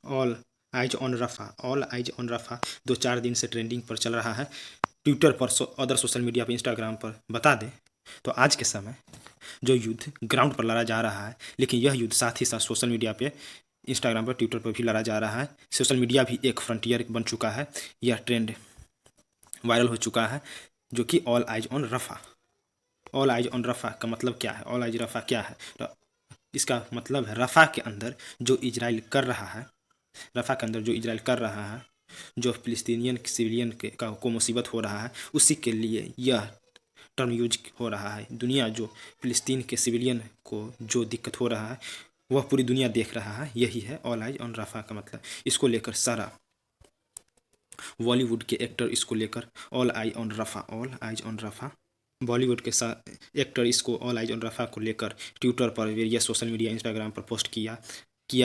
All eyes on Rafah, all eyes on Rafah 2-4 दिन से trending पर चल रहा है ट्विटर पर, अदर सोशल मीडिया पर, इंस्टाग्राम पर। बता दें तो आज के समय जो युद्ध ग्राउंड पर लड़ा जा रहा है, लेकिन यह युद्ध साथ ही साथ सोशल मीडिया पे, इंस्टाग्राम पर, ट्विटर पर भी लड़ा जा रहा है। सोशल मीडिया भी एक फ्रंटियर बन चुका है। यह ट्रेंड वायरल हो चुका है, जो कि all eyes on Rafah. All eyes on Rafah का मतलब क्या है? ऑल आइज रफ़ा क्या है? इसका मतलब है रफ़ा के अंदर जो इजराइल कर रहा है, रफ़ा के अंदर जो इजराइल कर रहा है, जो फिलिस्तीनियन सिविलियन को मुसीबत हो रहा है, उसी के लिए यह टर्म यूज हो रहा है। दुनिया जो फिलिस्तीन के सिविलियन को जो दिक्कत हो रहा है, वह पूरी दुनिया देख रहा है। यही है ऑल आइज ऑन रफ़ा का मतलब। इसको लेकर सारा बॉलीवुड के एक्टर इसको लेकर all eye on Rafah, all eyes on Rafah, Bollywood के साथ एक्टर इसको ऑल आइज ऑन रफ़ा को लेकर ट्विटर पर, वेरियस सोशल मीडिया, इंस्टाग्राम पर पोस्ट किया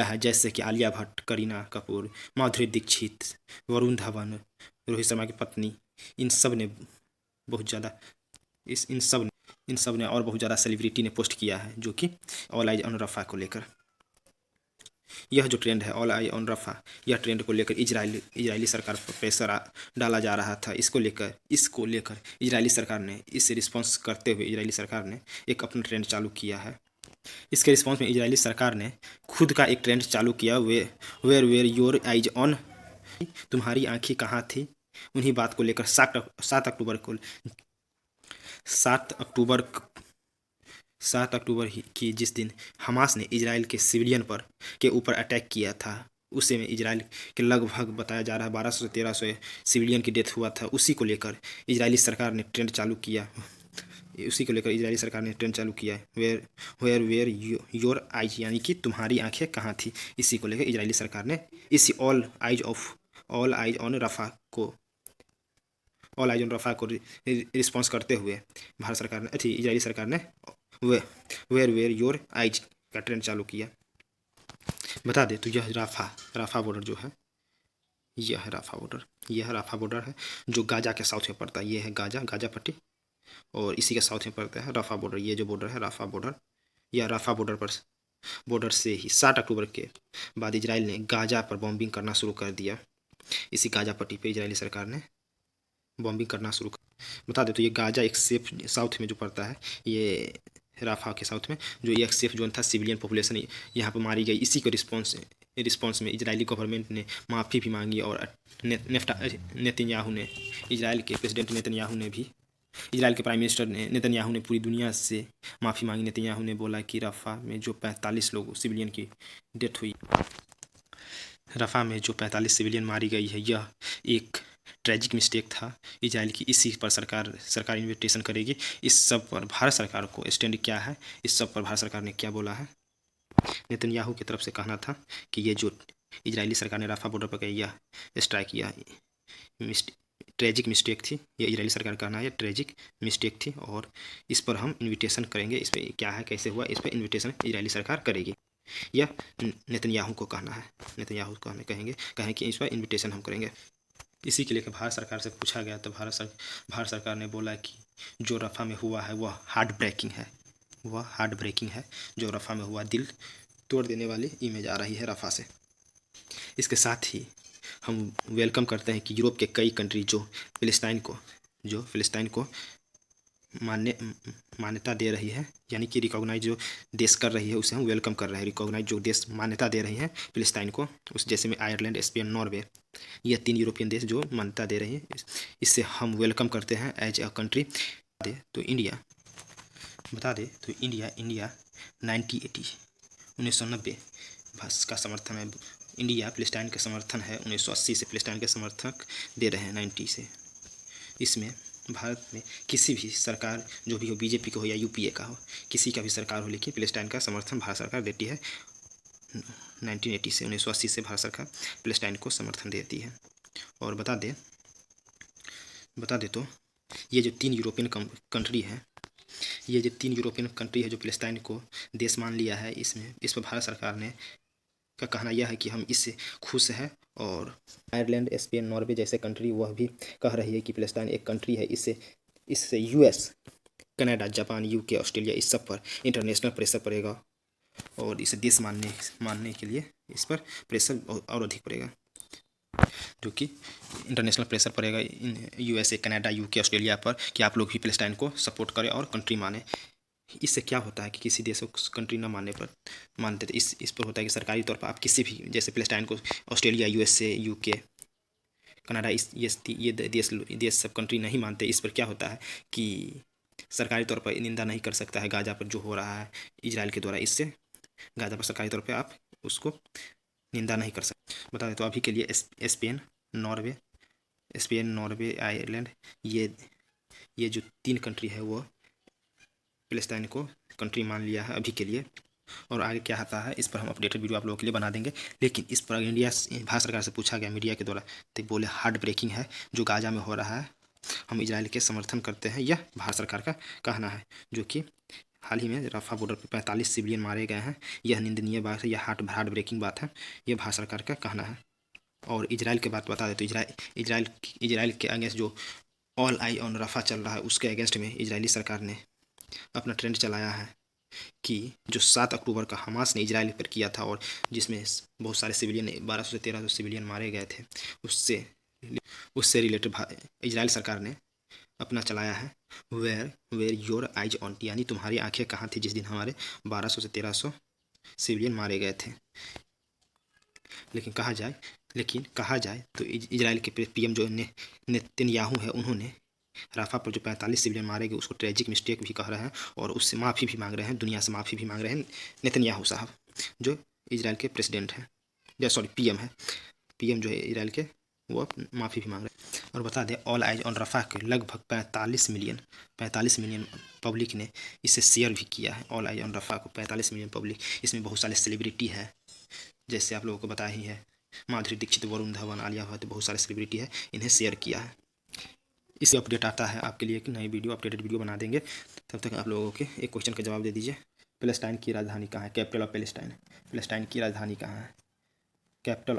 है। जैसे कि आलिया भट्ट, करीना कपूर, माधुरी दीक्षित, वरुण धवन, रोहित शर्मा की पत्नी, इन सब ने बहुत ज़्यादा इन सब ने और बहुत ज़्यादा सेलिब्रिटी ने पोस्ट किया है, जो कि ऑल आइज ऑन रफ़ा को लेकर। यह जो ट्रेंड है ऑल आई ऑन रफ़ा, यह ट्रेंड को लेकर इजरायली सरकार पर प्रेशर डाला जा रहा था। इसको लेकर इजरायली सरकार ने, इससे रिस्पॉन्स करते हुए इजरायली सरकार ने एक अपना ट्रेंड चालू किया है। इसके रिस्पॉन्स में इजरायली सरकार ने खुद का एक ट्रेंड चालू किया, वेयर योर आइज ऑन, तुम्हारी आंखें कहाँ थी। उन्हीं बात को लेकर 7 अक्टूबर की जिस दिन हमास ने इजराइल के सिविलियन के ऊपर अटैक किया था, उसे में इजराइल के लगभग बताया जा रहा है 1200 से 1300 सिविलियन की डेथ हुआ था। उसी को लेकर इजरायली सरकार ने ट्रेंड चालू किया वेयर योर आइज, यानी कि तुम्हारी आंखें कहाँ थी। इसी को लेकर इजरायली सरकार ने इसी ऑल आइज ऑन रफ़ा को रिस्पॉन्स करते हुए इजरायली सरकार ने वेयर योर आइज का ट्रेंड चालू किया। बता दे तो यह राफा बॉर्डर जो है, यह राफा बॉर्डर है जो गाजा के साउथ में पड़ता है। ये है गाजा पट्टी, और इसी के साउथ में पड़ता है राफा बॉर्डर। ये जो बॉर्डर है राफा बॉर्डर, यह राफा बॉर्डर से ही 7 अक्टूबर के बाद इजराइल ने गाजा पर बॉम्बिंग करना शुरू कर दिया। इसी गाजा पट्टी पे इजरायली सरकार ने बॉम्बिंग करना शुरू कर। बता दे तो ये गाजा एक सेफ साउथ में जो पड़ता है, ये राफा के साउथ में जो एक सेफ जोन था, सिविलियन पॉपुलेशन यहाँ पर मारी गई। इसी को रिस्पॉन्स में इजरायली गवर्नमेंट ने माफ़ी भी मांगी, और नेतन्याहू ने, इजराइल के प्रेसिडेंट नेतन्याहू ने भी, इजराइल के प्राइम मिनिस्टर नेतन्याहू ने पूरी दुनिया से माफ़ी मांगी। नेतन्याहू ने बोला कि रफ़ा में जो 45 लोग सिविलियन की डेथ हुई, रफ़ा में जो 45 सिविलियन मारी गई है, यह एक ट्रेजिक मिस्टेक था इजराइल की। इसी पर सरकार इन्वेस्टिगेशन करेगी। इस सब पर भारत सरकार को स्टैंड क्या है, इस सब पर भारत सरकार ने क्या बोला है? नेतन्याहू की तरफ से कहना था कि ये जो इजरायली सरकार ने राफा बॉर्डर पर यह स्ट्राइक किया, ट्रेजिक मिस्टेक थी। ये इजरायली सरकार का कहना है, ट्रेजिक मिस्टेक थी, और इस पर हम इन्विटेशन करेंगे। इस पर क्या है, कैसे हुआ, इस पर इन्विटेशन इजरायली सरकार करेगी। यह नेतन्याहू को कहना है, नेतन्याहू को हमें कहें कि इस पर इन्विटेशन हम करेंगे। इसी के लिए भारत सरकार से पूछा गया तो भारत सरकार ने बोला कि जो रफ़ा में हुआ है वह हार्ट ब्रेकिंग है। जो रफ़ा में हुआ, दिल तोड़ देने वाली इमेज आ रही है रफ़ा से। इसके साथ ही हम वेलकम करते हैं कि यूरोप के कई कंट्री जो फिलिस्तीन को मान्यता दे रही है, यानी कि रिकॉग्नाइज जो देश कर रही है, उसे हम वेलकम कर रहे हैं। रिकॉग्नाइज जो देश मान्यता दे रही हैं फिलिस्तीन को, उस जैसे में आयरलैंड, स्पेन, नॉर्वे, यह 3 यूरोपियन देश जो मान्यता दे रही हैं, इससे हम वेलकम करते हैं एज अ कंट्री। तो इंडिया 1990 का समर्थन है। इंडिया फिलिस्तीन के समर्थन है। 1980 से फिलिस्तीन के समर्थक दे रहे हैं 90 से। इसमें भारत में किसी भी सरकार जो भी हो, बीजेपी का हो या यूपीए का हो, किसी का भी सरकार हो, लेकिन फिलिस्तीन का समर्थन भारत सरकार देती है। 1980 से भारत सरकार फिलिस्तीन को समर्थन देती है। और बता दे तो ये जो 3 यूरोपियन कंट्री है, जो फिलिस्तीन को देश मान लिया है, इस पर भारत सरकार ने का कहना यह है कि हम इससे खुश हैं। और आयरलैंड, स्पेन, नॉर्वे जैसे कंट्री वह भी कह रही है कि फिलिस्तीन एक कंट्री है। इससे US, Canada, Japan, UK, Australia, इस सब पर इंटरनेशनल प्रेशर पड़ेगा, और इसे देश मानने के लिए इस पर प्रेशर और अधिक पड़ेगा, जो कि इंटरनेशनल प्रेशर पड़ेगा USA, कनाडा, UK, ऑस्ट्रेलिया पर कि आप लोग भी पैलेस्टाइन को सपोर्ट करें और कंट्री माने। इससे क्या होता है कि किसी देशों को कंट्री ना मानने पर मानते थे, इस पर होता है कि सरकारी तौर पर आप किसी भी, जैसे पैलेस्टाइन को ऑस्ट्रेलिया, USA, UK, कनाडा, ये देश सब कंट्री नहीं मानते। इस पर क्या होता है कि सरकारी तौर पर निंदा नहीं कर सकता है गाजा पर जो हो रहा है इजराइल के द्वारा। इससे गाजा पर सरकारी तौर पर आप उसको निंदा नहीं कर सकते। बता दें तो अभी के लिए स्पेन, नॉर्वे, आयरलैंड, ये जो 3 कंट्री है वो पैलेस्टाइन को कंट्री मान लिया है अभी के लिए। और आगे क्या आता है इस पर हम अपडेटेड वीडियो आप लोगों के लिए बना देंगे। लेकिन इस पर भारत सरकार से पूछा गया मीडिया के द्वारा, तो बोले हार्ट ब्रेकिंग है जो गाजा में हो रहा है, हम इजराइल के समर्थन करते हैं, यह भारत सरकार का कहना है। जो कि हाल ही में रफा बॉर्डर पर 45 सिविलियन मारे गए हैं, यह निंदनीय बात है, यह हार्ट ब्रेकिंग बात है, यह भारत सरकार का कहना है। और इजराइल के बात बता दें तो इजराइल के अगेंस्ट जो ऑल आई ऑन रफा चल रहा है, उसके अगेंस्ट में इजरायली सरकार ने अपना ट्रेंड चलाया है कि जो 7 अक्टूबर का हमास ने इजराइल पर किया था और जिसमें बहुत सारे सिविलियन 1200 से 1300 सिविलियन मारे गए थे, उससे रिलेटेड इजराइल सरकार ने अपना चलाया है वेयर योर आइज ऑन, यानी तुम्हारी आंखें कहाँ थी जिस दिन हमारे 1200 से 1300 सिविलियन मारे गए थे। लेकिन कहा जाए तो इजराइल के PM जो नेतन्याहू है, उन्होंने राफा पर जो 45 सिविलियन मारे गए उसको ट्रेजिक मिस्टेक भी कह रहे हैं और उससे माफ़ी भी मांग रहे हैं, दुनिया से माफ़ी भी मांग रहे हैं नेतन्याहू साहब, जो इजराइल के प्रेसिडेंट हैं, या सॉरी PM है, PM जो है इजराइल के, वो माफ़ी भी मांग रहे हैं। और बता दें ऑल आइज ऑन रफा के लगभग 45 मिलियन पब्लिक ने इसे शेयर भी किया है। ऑल आइज ऑन रफा को 45 मिलियन पब्लिक, इसमें बहुत सारे सेलिब्रिटी है, जैसे आप लोगों को पता ही है माधुरी दीक्षित, वरुण धवन, आलिया भट्ट, बहुत सारे सेलिब्रिटी है, इन्हें शेयर किया है। इससे अपडेट आता है आपके लिए कि नई वीडियो अपडेटेड वीडियो बना देंगे। तब तक आप लोगों के एक क्वेश्चन का जवाब दे दीजिए, पैलेस्टाइन की राजधानी कहाँ है, कैपिटल ऑफ पैलेस्टाइन की राजधानी कहाँ है, कैपिटल